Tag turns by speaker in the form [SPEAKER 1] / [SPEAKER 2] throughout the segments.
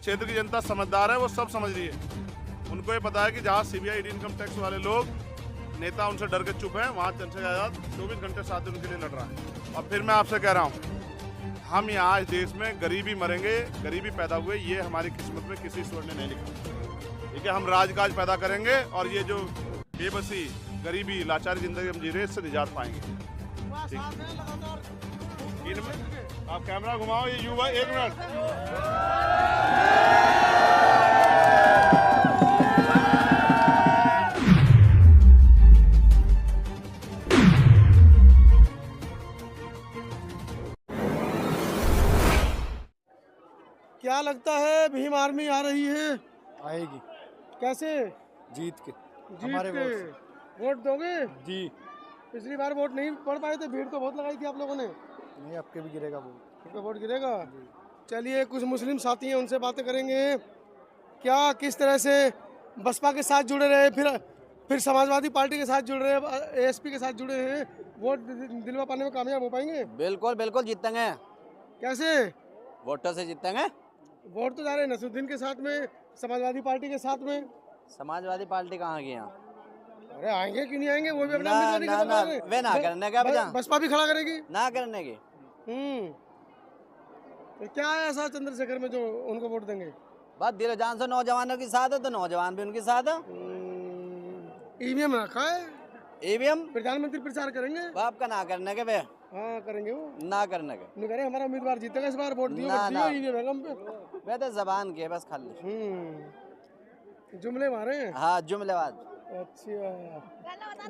[SPEAKER 1] क्षेत्र की जनता समझदार है, वो सब समझ रही है। उनको ये पता है कि जहाँ सीबीआई ईडी इनकम टैक्स वाले लोग नेता उनसे डर के चुप हैं, वहाँ चंद्रशेखर आजाद 24 घंटे 7 दिन उनके लिए लड़ रहा है। और फिर मैं आपसे कह रहा हूँ, हम यहाँ इस देश में गरीबी मरेंगे, गरीबी पैदा हुए, ये हमारी किस्मत में किसी ईश्वर ने नहीं लिखा। ठीक है, हम राजकाज पैदा करेंगे और ये जो बेबसी, गरीबी, लाचारी जिंदगी हम जी रहे हैं, इससे निजात पाएंगे। इनमें आप कैमरा घुमाओ, ये युवा 1 मिनट।
[SPEAKER 2] क्या लगता है भीम आर्मी आ रही है?
[SPEAKER 3] आएगी
[SPEAKER 2] कैसे?
[SPEAKER 3] जीत के।
[SPEAKER 2] जीत
[SPEAKER 3] हमारे
[SPEAKER 2] के वोट दोगे?
[SPEAKER 3] जी
[SPEAKER 2] पिछली बार वोट नहीं पड़ पाए थे, भीड़ तो बहुत लगाई थी आप लोगों ने।
[SPEAKER 3] नहीं, आपके भी गिरेगा वोट।
[SPEAKER 2] आपका वोट गिरेगा? चलिए कुछ मुस्लिम साथी हैं, उनसे बातें करेंगे। क्या किस तरह से बसपा के साथ जुड़े रहे, फिर समाजवादी पार्टी के साथ जुड़ रहे, एएसपी के साथ जुड़े हैं, वोट दिलवा पाने में कामयाब हो पाएंगे?
[SPEAKER 4] बिल्कुल बिल्कुल जीतेंगे।
[SPEAKER 2] कैसे?
[SPEAKER 4] वोटों से जीतेंगे।
[SPEAKER 2] वोट तो जा रहे हैं नसरुद्दीन के साथ में, समाजवादी पार्टी के साथ में।
[SPEAKER 4] समाजवादी पार्टी कहाँ की यहाँ?
[SPEAKER 2] अरे आएंगे क्यों नहीं आएंगे, वो भी अपना
[SPEAKER 4] ना
[SPEAKER 2] उम्मीदवार नहीं
[SPEAKER 4] ना
[SPEAKER 2] कर
[SPEAKER 4] ना
[SPEAKER 2] पा रहे।
[SPEAKER 4] वे ना करने का बजा
[SPEAKER 2] बसपा भी खड़ा करेगी।
[SPEAKER 4] ना करने की।
[SPEAKER 2] तो क्या है ऐसा चंद्रशेखर में जो उनको वोट देंगे?
[SPEAKER 4] बस दिल जान से नौजवानों के साथ है तो नौजवान भी उनके साथ है।
[SPEAKER 2] ईवीएम रखा है,
[SPEAKER 4] ईवीएम
[SPEAKER 2] प्रधानमंत्री प्रचार करेंगे।
[SPEAKER 4] बाप का ना करने के वे
[SPEAKER 2] हाँ करेंगे, वो
[SPEAKER 4] ना करने के।
[SPEAKER 2] नहीं कह रहे हमारा उम्मीदवार जीतेगा इस बार, वोट दियो,
[SPEAKER 4] ना,
[SPEAKER 2] वोट दियो,
[SPEAKER 4] ना।
[SPEAKER 2] ईवीएम है हम पे।
[SPEAKER 4] वे तो जबान के बस खाली।
[SPEAKER 2] जुमले मारे हैं।
[SPEAKER 4] हाँ जुमलेबाज।
[SPEAKER 2] अच्छा,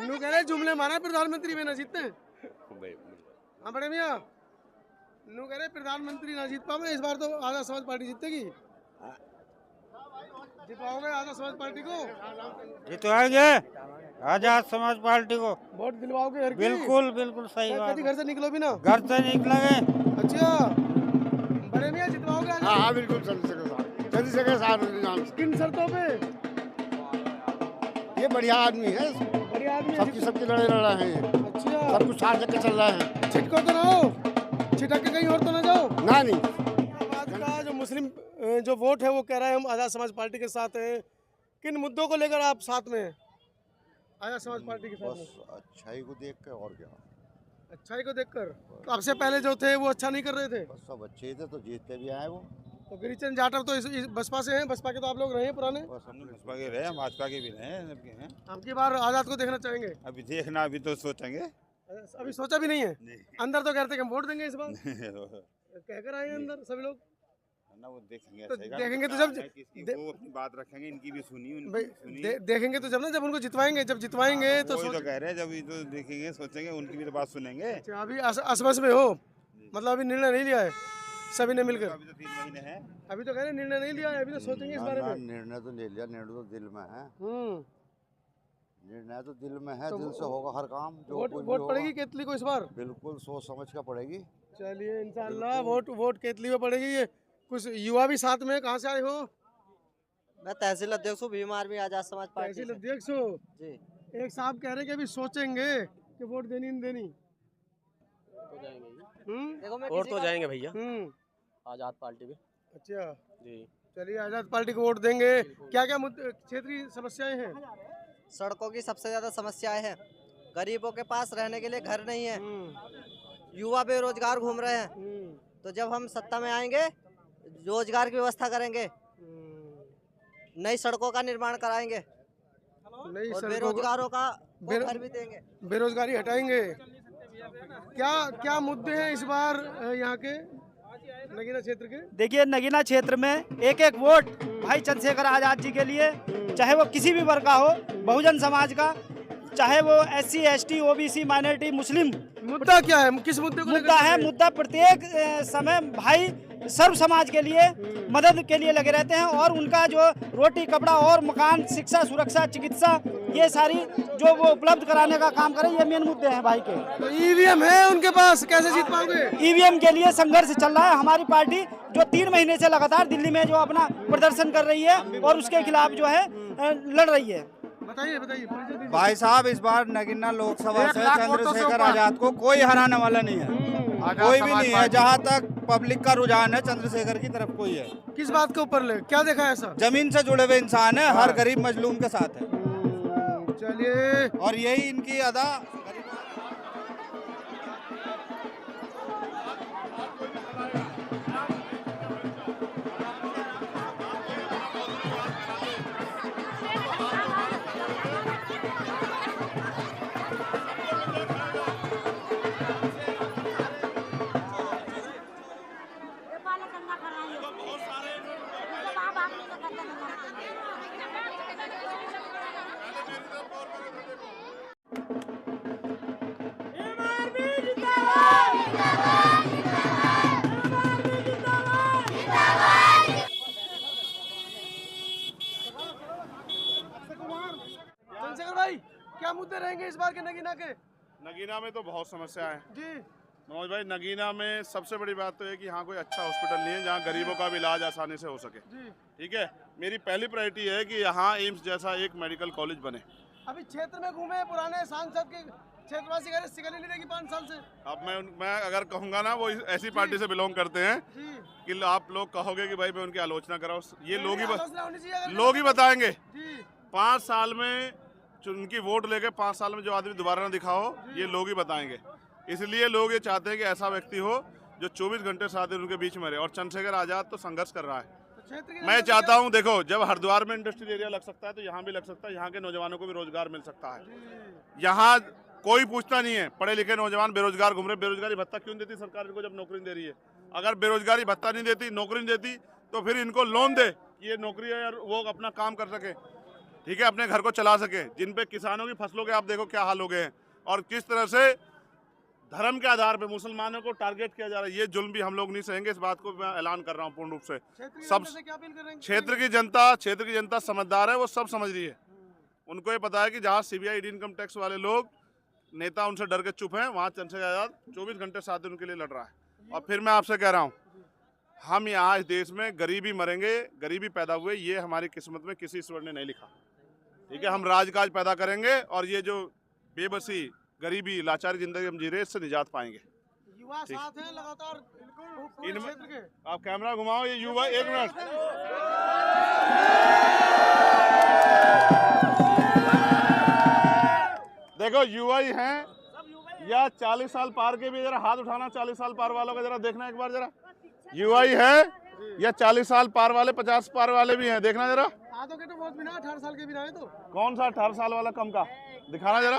[SPEAKER 2] नु कह रहे जुमले मारे, प्रधानमंत्री में ना जीतते। हाँ बड़े मियाँ, नु कह रहे प्रधानमंत्री ना जीत पाओगे इस बार, तो आजाद समाज पार्टी जीतेगी। जितवाओगे आजाद समाज पार्टी को?
[SPEAKER 3] जितवाएंगे आजाद समाज पार्टी को।
[SPEAKER 2] वोट दिलवाओगे घर की?
[SPEAKER 3] बिल्कुल बिल्कुल सही बात।
[SPEAKER 2] कभी घर से निकलो भी ना?
[SPEAKER 3] घर से निकलेंगे।
[SPEAKER 2] अच्छा, बड़े मियाँ जितवाओगे आगे?
[SPEAKER 5] हाँ बिल्कुल चंद्रशेखर साहब।
[SPEAKER 2] किन शर्तों पे?
[SPEAKER 5] ये बढ़िया आदमी है,
[SPEAKER 2] बढ़िया आदमी है।
[SPEAKER 5] सबकी लड़ाई लड़ रहे हैं,
[SPEAKER 2] अच्छा,
[SPEAKER 5] सब कुछ साथ लेकर चल रहे हैं।
[SPEAKER 2] छिटको तो ना हो, छिटक के कहीं और तो ना जाओ।
[SPEAKER 5] ना नहीं,
[SPEAKER 2] आज का जो मुस्लिम जो वोट है वो कह रहा है हम आजाद समाज पार्टी के साथ हैं। किन मुद्दों को लेकर आप साथ में हैं आजाद समाज पार्टी के साथ में?
[SPEAKER 5] अच्छाई को देख कर और क्या,
[SPEAKER 2] अच्छाई को देखकर। तो आपसे पहले जो थे वो अच्छा नहीं कर रहे थे?
[SPEAKER 5] बस सब अच्छे थे तो जीतते भी आए वो।
[SPEAKER 2] तो गिरिचंद जाटव तो इस बसपा से हैं, बसपा के तो आप लोग रहे हैं पुराने।
[SPEAKER 5] बस हम
[SPEAKER 6] भाजपा के रहे, भाजपा के भी रहे, सबके हैं।
[SPEAKER 2] आपकी बार आजाद को देखना चाहेंगे?
[SPEAKER 6] अभी देखना, अभी तो सोचेंगे।
[SPEAKER 2] अभी सोचा भी नहीं है?
[SPEAKER 6] नहीं।
[SPEAKER 2] अंदर तो कहते हैं कि हम वोट देंगे इस बार, कहकर आए हैं अंदर सभी लोग।
[SPEAKER 6] ना वो देखेंगे,
[SPEAKER 2] तो
[SPEAKER 6] सही
[SPEAKER 2] देखेंगे तो
[SPEAKER 6] क्या
[SPEAKER 2] जब
[SPEAKER 6] है, किसकी वो अपनी बात रखेंगे, इनकी भी सुनी, उनकी
[SPEAKER 2] भाई
[SPEAKER 6] भी सुनी।
[SPEAKER 2] देखेंगे तो जब ना, जब उनको जितवाएंगे, जब जितवाएंगे तो
[SPEAKER 6] वही तो कह रहे हैं, जब ये तो देखेंगे सोचेंगे, उनकी भी तो बात सुनेंगे।
[SPEAKER 2] अच्छा, अभी असमस में हो, मतलब अभी निर्णय नहीं लिया है सभी ने मिलकर?
[SPEAKER 6] अभी तो 3 महीने हैं।
[SPEAKER 2] अभी तो कह रहे हैं निर्णय नहीं लिया है, अभी तो सोचेंगे इस बारे में।
[SPEAKER 5] निर्णय तो ले लिया, निर्णय तो दिल में है, निर्णय तो दिल में है,
[SPEAKER 2] तो
[SPEAKER 5] दिल से होगा हर काम। जो
[SPEAKER 2] वोट
[SPEAKER 5] कोई भी
[SPEAKER 2] वोट
[SPEAKER 5] होगा,
[SPEAKER 2] पड़ेगी केतली को इस बार?
[SPEAKER 5] बिल्कुल सोच समझ कर पड़ेगी।
[SPEAKER 2] चलिए इंशाल्लाह वोट केतली में पड़ेगी। ये कुछ युवा भी साथ में, कहाँ से आए हो?
[SPEAKER 4] मैं तहसील अध्यक्ष हूँ, भीम आर्मी आजाद समाज पार्टी
[SPEAKER 2] तहसील
[SPEAKER 4] से।
[SPEAKER 2] अध्यक्ष हो
[SPEAKER 4] जी।
[SPEAKER 2] एक साहब कह रहे हैं कि अभी सोचेंगे कि वोट देनी नहीं देनी।
[SPEAKER 7] वोट तो जाएंगे भैया,
[SPEAKER 2] हम्म,
[SPEAKER 7] आजाद पार्टी भी।
[SPEAKER 2] अच्छा
[SPEAKER 7] जी,
[SPEAKER 2] चलिए आजाद पार्टी को वोट देंगे। क्या क्या क्षेत्रीय समस्याएं हैं?
[SPEAKER 4] सड़कों की सबसे ज्यादा समस्याएं हैं, गरीबों के पास रहने के लिए घर नहीं है, युवा बेरोजगार घूम रहे हैं। तो जब हम सत्ता में आएंगे रोजगार की व्यवस्था करेंगे, नई सड़कों का निर्माण कराएंगे
[SPEAKER 2] नई
[SPEAKER 4] और
[SPEAKER 2] सड़कों
[SPEAKER 4] बेरोजगारों का
[SPEAKER 2] बेरो-
[SPEAKER 4] घर भी देंगे।
[SPEAKER 2] बेरोजगारी हटाएंगे। क्या क्या मुद्दे हैं इस बार यहाँ के नगीना क्षेत्र के?
[SPEAKER 8] देखिए नगीना क्षेत्र में एक एक वोट भाई चंद्रशेखर आजाद जी के लिए, चाहे वो किसी भी वर्ग का हो, बहुजन समाज का, चाहे वो SC ST OBC माइनॉरिटी मुस्लिम।
[SPEAKER 2] मुद्दा क्या है, किस मुद्दे को
[SPEAKER 8] मुद्दा है, मुद्दा प्रत्येक समय भाई सर्व समाज के लिए मदद के लिए लगे रहते हैं, और उनका जो रोटी कपड़ा और मकान, शिक्षा, सुरक्षा, चिकित्सा, ये सारी जो वो उपलब्ध कराने का काम करें, ये मेन मुद्दे हैं भाई के।
[SPEAKER 2] तो ईवीएम है उनके पास, कैसे जीत पाओगे?
[SPEAKER 8] ईवीएम के लिए संघर्ष चल रहा है। हमारी पार्टी जो 3 महीने से लगातार दिल्ली में जो अपना प्रदर्शन कर रही है और उसके खिलाफ जो है लड़ रही है।
[SPEAKER 2] बताइए बताइए परिचय दीजिए।
[SPEAKER 3] भाई साहब इस बार नगीना लोकसभा
[SPEAKER 1] 1
[SPEAKER 3] से
[SPEAKER 1] लाख वोटों से
[SPEAKER 3] चंद्रशेखर
[SPEAKER 1] ऊपर।
[SPEAKER 3] आजाद को कोई हराने वाला नहीं है,
[SPEAKER 1] आजाद
[SPEAKER 3] कोई भी
[SPEAKER 1] समाज
[SPEAKER 3] नहीं है।
[SPEAKER 1] पार्टी।
[SPEAKER 3] जहाँ तक पब्लिक का रुझान है चंद्रशेखर की तरफ कोई है।
[SPEAKER 2] किस बात के ऊपर ले क्या देखा है ऐसा?
[SPEAKER 3] जमीन से जुड़े हुए इंसान है, हर गरीब मजलूम के साथ है,
[SPEAKER 2] चलिए
[SPEAKER 3] और यही इनकी अदा।
[SPEAKER 2] चंद्रशेखर भाई क्या मुद्दे रहेंगे इस बार के नगीना के?
[SPEAKER 1] नगीना में तो बहुत समस्या है
[SPEAKER 2] जी
[SPEAKER 1] मनोज भाई। नगीना में सबसे बड़ी बात तो है कि यहाँ कोई अच्छा हॉस्पिटल नहीं है जहाँ गरीबों का भी इलाज आसानी से हो सके।
[SPEAKER 2] जी
[SPEAKER 1] ठीक है, मेरी पहली प्रायोरिटी है कि यहाँ एम्स जैसा एक मेडिकल कॉलेज बने।
[SPEAKER 2] अभी क्षेत्र में घूमे पुराने सांसद के क्षेत्रवासी कह रहे सिगल नहीं देगी 5 साल से।
[SPEAKER 1] अब मैं अगर कहूँगा ना वो ऐसी पार्टी से बिलोंग करते हैं
[SPEAKER 2] जी
[SPEAKER 1] कि आप लोग कहोगे कि भाई मैं उनकी आलोचना कराऊँ, ये
[SPEAKER 2] आलोचना होनी चाहिए अगर-
[SPEAKER 1] लोग ही बताएंगे।
[SPEAKER 2] जी
[SPEAKER 1] 5 साल में उनकी वोट लेके 5 साल में जो आदमी दोबारा ना दिखाओ, ये लोग ही बताएंगे। इसलिए लोग ये चाहते हैं कि ऐसा व्यक्ति हो जो 24 घंटे 7 दिन उनके बीच में रहे। और चंद्रशेखर आजाद तो संघर्ष कर रहा है।
[SPEAKER 2] तो क्षेत्र की
[SPEAKER 1] मैं चाहता हूं, देखो जब हरिद्वार में इंडस्ट्रियल एरिया लग सकता है तो यहाँ भी लग सकता है, यहाँ के नौजवानों को भी रोजगार मिल सकता है। यहाँ कोई पूछता नहीं है, पढ़े लिखे नौजवान बेरोजगार घूम रहे। बेरोजगारी भत्ता क्यों देती सरकार इनको जब नौकरी नहीं दे रही है? अगर बेरोजगारी भत्ता नहीं देती, नौकरी नहीं देती, तो फिर इनको लोन दे कि ये नौकरी है और वो अपना काम कर सके, ठीक है, अपने घर को चला सके। जिन पे किसानों की फसलों के आप देखो क्या हाल हो गए हैं और किस तरह से धर्म के आधार पे मुसलमानों को टारगेट किया जा रहा है। ये जुल्म भी हम लोग नहीं सहेंगे। इस बात को मैं ऐलान कर रहा हूँ पूर्ण रूप से। सब क्षेत्र की जनता समझदार है, वो सब समझ रही है। उनको ये पता है कि जहाँ सीबीआई ईडी इनकम टैक्स वाले लोग नेता उनसे डर के चुप हैं, वहाँ चंद्रशेखर आजाद 24 घंटे 7 दिन के लिए लड़ रहा है। और फिर मैं आपसे कह रहा हूँ, हम यहाँ इस देश में गरीबी मरेंगे, गरीबी पैदा हुए, ये हमारी किस्मत में किसी ईश्वर ने नहीं लिखा। ठीक है, हम राजकाज पैदा करेंगे और ये जो बेबसी गरीबी लाचारी जिंदगी हम जी रहे, इससे निजात पाएंगे।
[SPEAKER 2] युवा साथ हैं लगातार पूरे
[SPEAKER 1] इनमें-
[SPEAKER 2] क्षेत्र के।
[SPEAKER 1] आप कैमरा घुमाओ, ये युवा 1 मिनट। देखो युवा ही हैं या 40 साल पार के भी, जरा हाथ उठाना 40 साल पार वालों का, जरा देखना एक बार जरा। युवा ही है या 40 साल पार वाले, 50 पार वाले भी हैं, देखना जरा।
[SPEAKER 2] आधो के तो बहुत बिना 18 साल के बिना है तो
[SPEAKER 1] कौन सा 18 साल वाला कम का दिखाना जरा,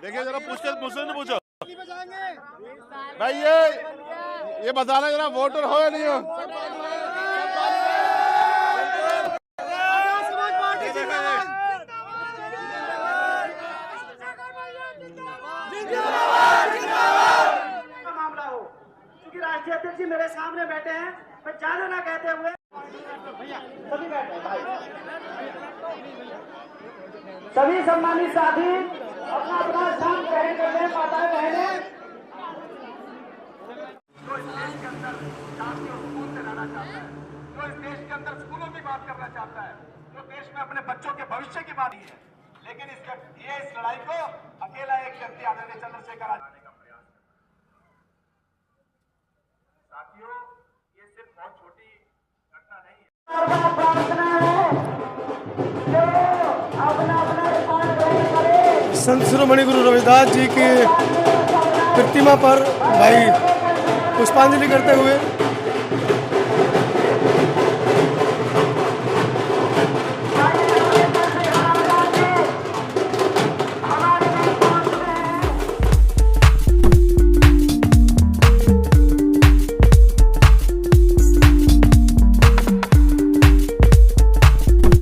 [SPEAKER 1] देखिए जरा, पूछ के मुझसे नहीं पूछो भाई। ये बताना जरा, वोटर हो या नहीं हो?
[SPEAKER 8] मामला हो, क्योंकि राष्ट्रीय अध्यक्ष जी मेरे सामने बैठे हैं, मैं ज्यादा ना कहते हुए सभी बैठे भाई, सभी सम्मानित साथी अपना अपना स्थान ग्रहण कर लें। माताएं बहनें,
[SPEAKER 9] जो इस देश के अंदर शांति और सुकून से रहना चाहता है, जो इस देश के अंदर स्कूलों की बात करना चाहता है, जो देश में अपने बच्चों के भविष्य की बात है, लेकिन इस लड़ाई को अकेला एक व्यक्ति आदरणीय चंद्रशेखर आजाद का प्रयास है। साथियों, ये सिर्फ बहुत छोटी घटना नहीं है।
[SPEAKER 8] प्रार्थना है जो अपना अपना स्थान ग्रहण करे।
[SPEAKER 2] संत शिरोमणि गुरु रविदास जी की प्रतिमा पर भाई पुष्पांजलि करते हुए